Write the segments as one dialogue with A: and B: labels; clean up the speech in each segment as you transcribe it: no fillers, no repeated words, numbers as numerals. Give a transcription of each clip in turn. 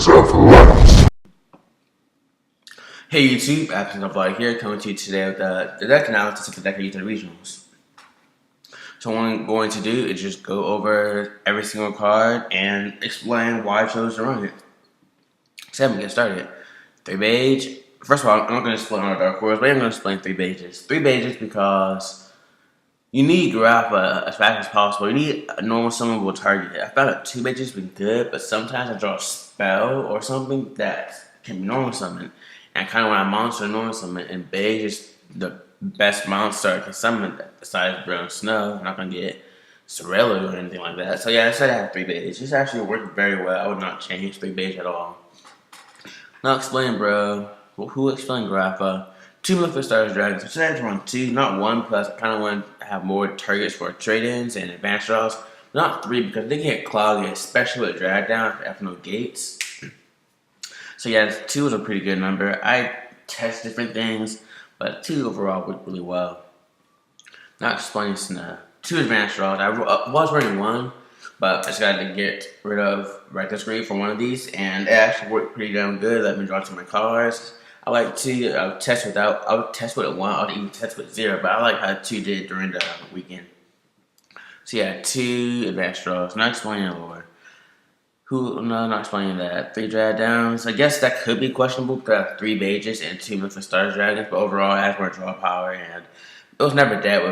A: Hey YouTube, Absence of Light here, coming to you today with the deck analysis of the deck of Yugioh regionals. So what I'm going to do is just go over every single card and explain why I chose to run it. So let me get started. 3 beige. First of all, I'm not going to explain on a Dark Horse, but I'm going to explain 3 beiges. 3 beiges because you need Grappa as fast as possible. You need a normal summon will target it. I found that 2 beiges been good, but sometimes I draw a spell or something that can be normal summon. And I kind of want a monster normal summon, and beige is the best monster I can summon besides Brown Snow. I'm not going to get Sorello or anything like that. So yeah, I said I had 3 beige. This actually worked very well. I would not change 3 beige at all. Now explain, bro. Well, who explained Grappa? 2 Maleficent Stars Dragons. I decided to run 2, not 1, because I kind of want to have more targets for trade-ins and advanced draws. Not 3, because they get clogged, especially with drag down if no gates. So yeah, 2 was a pretty good number. I test different things, but 2 overall worked really well. Now explaining Snow. 2 advanced draws. I was running 1, but I just got to get rid of Reckless Greed for one of these, and it actually worked pretty damn good. Let me draw 2 my cards. I like 2. I would test with it 1. I would even test with 0, but I like how 2 did during the weekend. So yeah, 2 advanced draws. Not explaining lore. No, not explaining that. 3 drag downs. I guess that could be questionable because I have 3 beiges and 2 Maleficent Stars Dragons, but overall it has more draw power, and it was never dead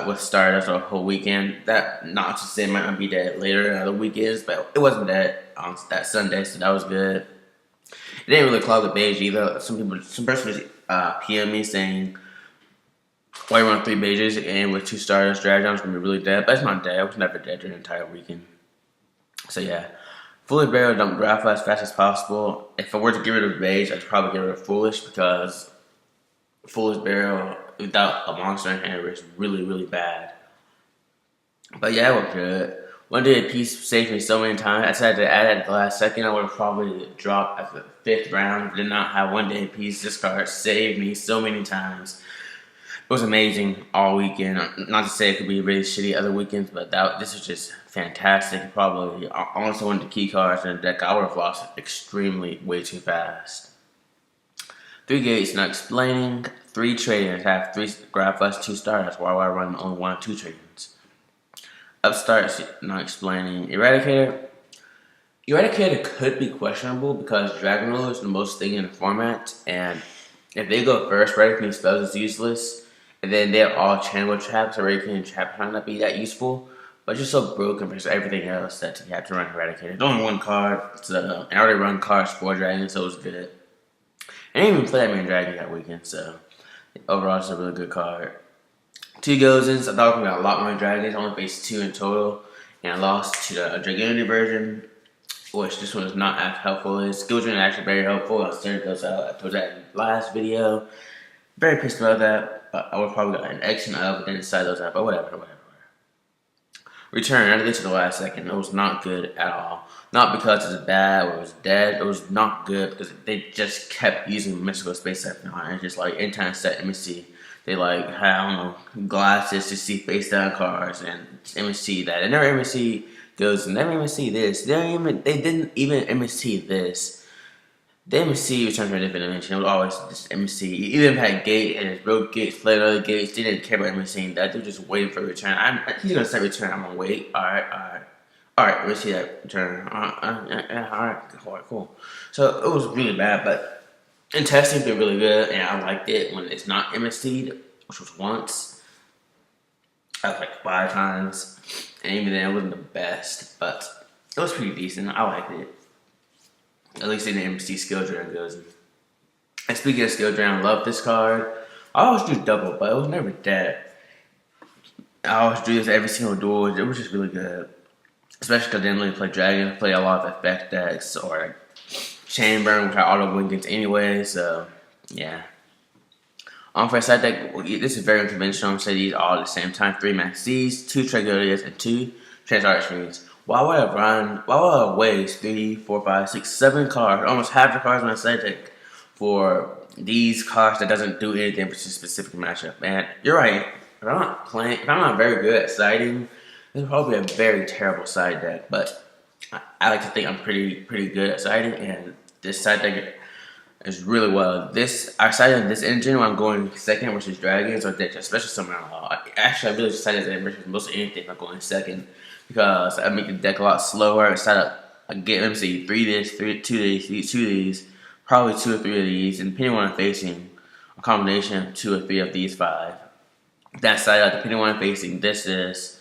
A: with Stardust the whole weekend. That not to say it might not be dead later in other weekends, but it wasn't dead on that Sunday, so that was good. It didn't really clog the beige either. Some person was PM me saying, why you run 3 beiges and with 2 Stardust drag downs gonna be really dead, but it's not dead. It was never dead during the entire weekend. So yeah. Foolish Barrel dump Grappa as fast as possible. If I were to get rid of beige, I'd probably get rid of Foolish because Foolish Barrel without a monster in hand is really, really bad. But yeah, it worked good. 1 day a piece saved me so many times. I decided to add it at the last second. I would have probably dropped at the 5th round. Did not have 1 day a piece. This card saved me so many times. It was amazing all weekend. Not to say it could be really shitty other weekends, but this was just fantastic. Probably honestly one of the key cards in the deck. I would have lost extremely way too fast. 3 gates, not explaining. 3 trade-ins. I have 3 Grappas, 2 stars. Why would I run only 1 or 2 trade-ins? Upstarts, not explaining. Eradicator. Eradicator could be questionable because Dragon Roller is the most thing in the format, and if they go first, Eradicating spells is useless. And then they're all channel traps, Eradicating trap might not be that useful. But just so broken versus everything else that you have to run Eradicator. There's only 1 card, so I already run cards for Dragons, so it was good. I didn't even play that many Dragons that weekend, so overall it's a really good card. 2 Gozens, I thought I got a lot more Dragons. I only faced 2 in total, and I lost to the Dragonity version, which this one is not as helpful. Skill Drain is actually very helpful. I started those out. I told that in the last video. Very pissed about that, but I would probably got an X and L, but then decide those out, but whatever. Return, I did it to the last second. It was not good at all. Not because it's bad or it was dead. It was not good because they just kept using Mystical Space Set on. It's just like anytime set MSC, they like, I don't know, glasses to see face down cards and MSC that. They never MSC goes, never MSC this. They didn't even MSC this. The MSC returns from a different dimension. It was always just MSC. Even if it had gate and it broke gates, played other gates, they didn't care about MSCing that. They were just waiting for a return. He's gonna say return. I'm gonna wait. Alright. Let's see that return. Alright, cool. So it was really bad, but in testing, it's been really good, and I liked it when it's not MSC'd, which was once. I was like 5 times, and even then, it wasn't the best, but it was pretty decent. I liked it. At least in the MC skill drain goes. And speaking of skill drain, I love this card. I always do double, but it was never dead. I always do this every single duel. It was just really good. Especially because I didn't really play Dragon. I play a lot of effect decks or like Chamber, which I auto win against anyway. So, yeah. For a side deck, this is very unconventional. I'm saying these all at the same time. 3 Max C's, 2 Tragedias, and 2 Trans Screens. Why would I waste 3, 4, 5, 6, 7 cards, almost half the cards in my side deck for these cards that doesn't do anything for a specific matchup? Man, you're right. If I'm not very good at siding, this is probably a very terrible side deck, but I like to think I'm pretty good at sighting, and this side deck is really well. This I sighted this engine when I'm going second versus dragons or deck, especially somewhere on law. Actually, I really decided that versus most anything if I'm going second because I make the deck a lot slower. I set up I get let me see two these, probably two or three of these, and depending on what I'm facing, a combination of two or three of these five. That side up, depending on what I'm facing, this,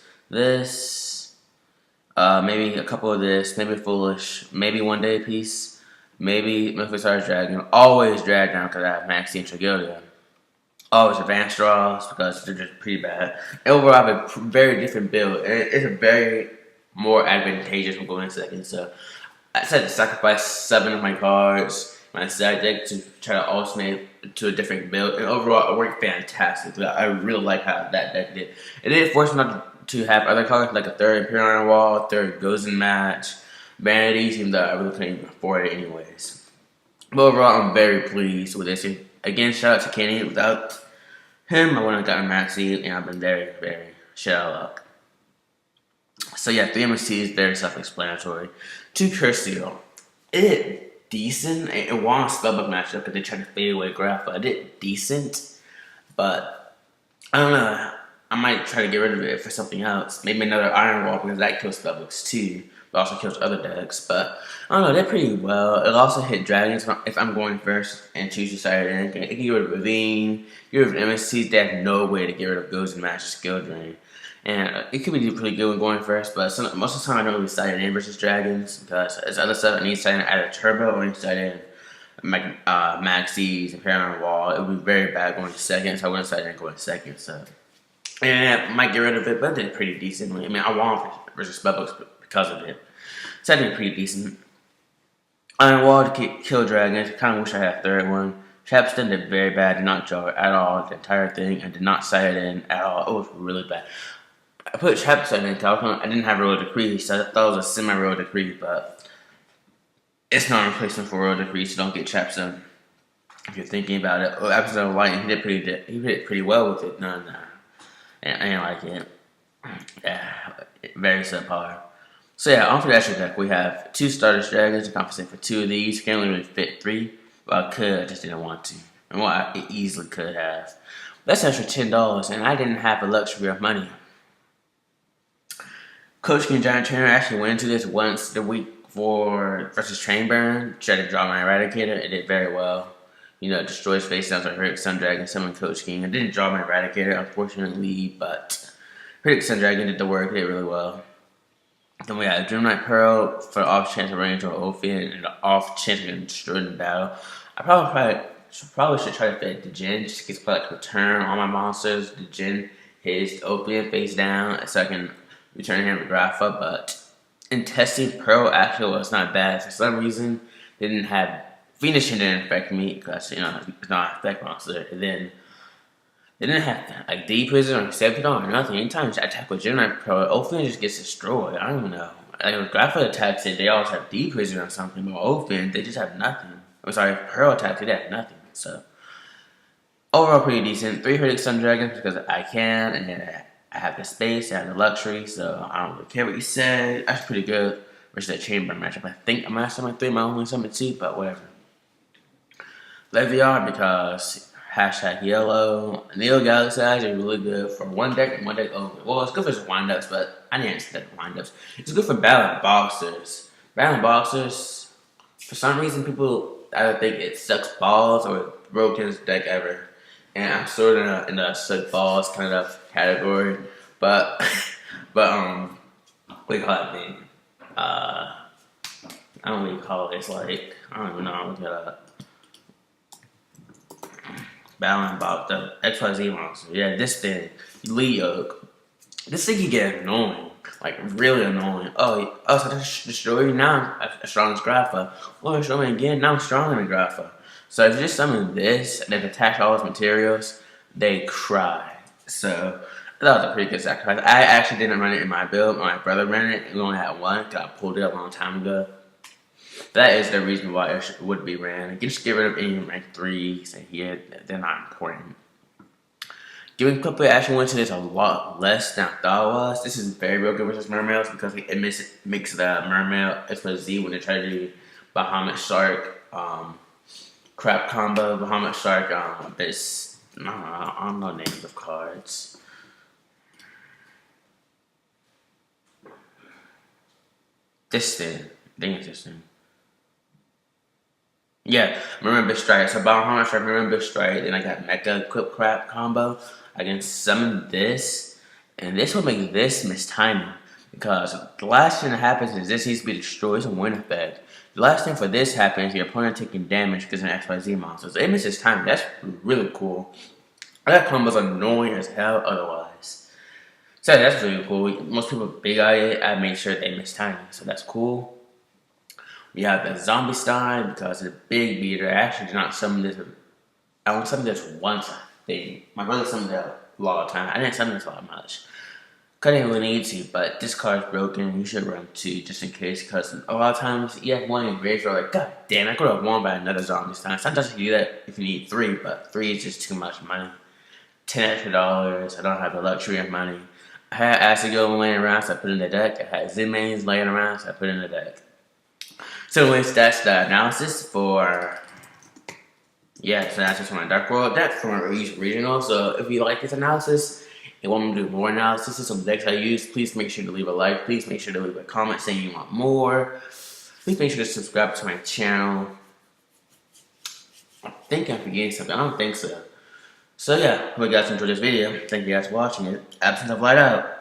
A: maybe a couple of this, maybe foolish, maybe one day piece, maybe Memphis Stars Dragon. Always drag down because I have Maxi and Yugioh. Always advanced draws because they're just pretty bad. And overall, I have a very different build, and it's a very more advantageous from going second. So I decided to sacrifice 7 of my cards, my side deck, to try to alternate to a different build. And overall, it worked fantastic. I really like how that deck did. It did force me not to have other cards like a third Imperial Iron Wall, third Gozen Match, Vanities, even though I really couldn't even afford it anyways. But overall, I'm very pleased with this. And again, shout out to Kenny. Without him, I wouldn't have gotten Maxi, and I've been very shit out of luck. So yeah, 3 MST is very self-explanatory. 2 Curseal. It did decent. It won a spellbook matchup because they tried to fade away Grappa. It did decent, but I don't know. I might try to get rid of it for something else. Maybe another Iron Wall because that kills spellbooks too, but also kills other decks. But I don't know, they're pretty well. It'll also hit dragons if I'm going first and choose your side. It can get rid of Ravine, get rid of MSTs. They have no way to get rid of Gozen Match Skill Drain. And it could be pretty good when going first, but most of the time I don't really side in versus dragons because as other stuff I need to side in either turbo or I need to side in Maxis and Paramount Wall. It would be very bad going second, so I wouldn't side in going second. So and I might get rid of it, but I did pretty decently. I mean, I won versus spellbooks because of it, so I did pretty decent. Iron Wall to kill dragons. I kind of wish I had a third one. Chapston did very bad. Did not draw at all the entire thing, and did not side it in at all. It was really bad. I put Chapstone in Talcon. I didn't have Royal Decree, so I thought it was a semi-Royal Decree, but it's not a replacement for Royal Decree, so don't get Chapstone if you're thinking about it. Oh, Episode of Light, he did pretty well with it. No. I didn't like it. Yeah, very subpar. So yeah, on for the extra deck, we have 2 Stardust Dragons to compensate for 2 of these. Can't really fit 3, but I could, I just didn't want to. And well, I easily could have. That's extra $10, and I didn't have the luxury of money. Coach King Giant Trainer actually went into this once a week versus Trainburn. Tried to draw my Eradicator. It did very well. You know, destroys face downs like Herrick Sun Dragon, summon Coach King. I didn't draw my Eradicator, unfortunately, but Herrick Sun Dragon did the work. It did really well. Then we have Dreamlight Pearl for the off chance of range or Ophian and the off chance of getting destroyed in battle. I probably should try to fit the Djinn just to get like return on my monsters. The Djinn his Ophian face down so I can return him to Grapha, but in testing, Pearl actually was not bad. For some reason, they didn't have finishing didn't affect me because it's not an effect monster. And then they didn't have like D prison or Sepidon or nothing. Anytime I attack with Gemini Pearl, Ophian just gets destroyed. I don't even know. Like when Grapha attacks it, they always have D prison or something, but Ophian they just have nothing. I'm sorry, Pearl attacks it, they have nothing. So overall, pretty decent. 3 Herdic Sun Dragons because I can, and then I have the space, I have the luxury, so I don't really care what you said. That's pretty good versus that Chamber matchup. I think I might summon 3, my only summon 2, but whatever. Leviar because #yellow. Neo Galaxy Eyes are really good for one deck and one deck only. Well, it's good for just windups, but I didn't expect windups. It's good for Battle Boxers. Battle Boxers, for some reason, people either think it sucks balls or it's the brokenest deck ever. And I'm sort of in the suck balls kind of category, but what do you call it, man? I don't know what you call it. It's like I don't even know. I'll look it up. Battling about the XYZ monster. Yeah, this thing, Leo. This thing can get annoying, like really annoying. So I destroy you now. I'm strong as Grapha. Well, destroy me again. Now I'm stronger than Grapha. So if you just summon this and then attach all its materials, they cry. So that was a pretty good sacrifice. I actually didn't run it in my build. My brother ran it. We only had one because I pulled it up a long time ago. That is the reason why it would be ran. You can just get rid of any rank 3s and here. They're not important. Giving Clipper actually went to this a lot less than I thought it was. This is very real good versus Mermails because it makes the Mermail XYZ when they try to do Bahamut Shark crap combo. Bahamut Shark, this, I don't know names of cards. This thing. I think it's this thing. Yeah, remember Strike. So Bahamut Shark, remember Strike, then I got Mecha Equip Crap combo. I can summon this, and this will make this miss timing. Because the last thing that happens is this needs to be destroyed. It's a win effect. The last thing for this happens, your opponent taking damage because of an XYZ monster. So it misses timing. That's really cool. That combo's annoying as hell otherwise. So that's really cool. Most people big eye it. I make sure they miss timing. So that's cool. We have the Zombie Stein because it's a big beater. I actually did not summon this. I only summoned this once, I think. My brother summoned it a lot of time. I didn't summon this a lot much. I didn't really need to, but this card's broken. You should run two just in case, because a lot of times you have one in graveyard, like, god damn, I could have won by another Zombie Stein. Sometimes you do that if you need three, but three is just too much money. $10 extra. I don't have the luxury of money. I had Yugioh laying around, so I put in the deck. I had Z-Mains laying around, so I put in the deck. So anyways, that's the analysis for, so that's just my Dark World. That's from a regional, so if you like this analysis, and want me to do more analysis of some decks I use, please make sure to leave a like. Please make sure to leave a comment saying you want more. Please make sure to subscribe to my channel. I think I'm forgetting something. I don't think so. So yeah, hope you guys enjoyed this video. Thank you guys for watching it. Absence of Light out.